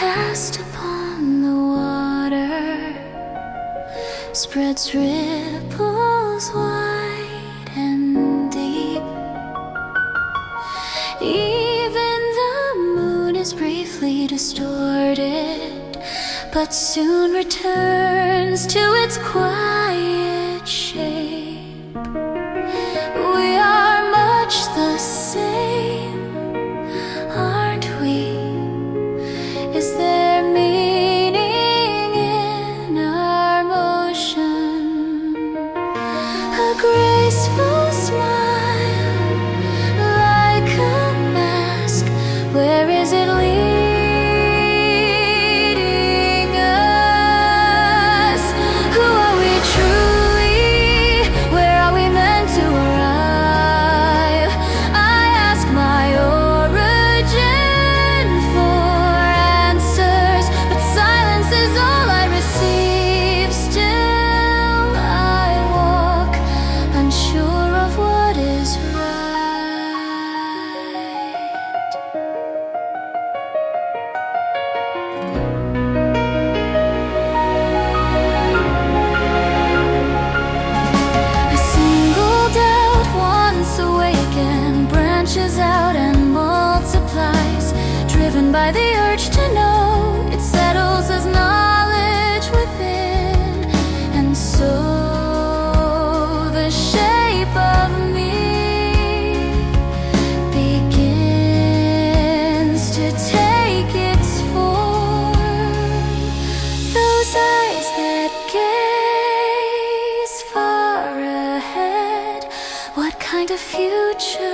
cast upon the water spreads ripples wide and deep. Even the moon is briefly distorted, but soon returns to its quiet shape. We are much the same, aren't we? Is there meaning in our motion? A graceful smile, like a mask. Where is it leading us? Who are we truly? Where are we meant to arrive? I ask my origin for answers, but silence is all I receive. Still I walk, unsure of what is right. A single doubt once awakened branches out and multiplies, driven by the urge to know. It settles as knowledge within, and so the shape of me begins to take its form. Those eyes that gaze far ahead, what kind of future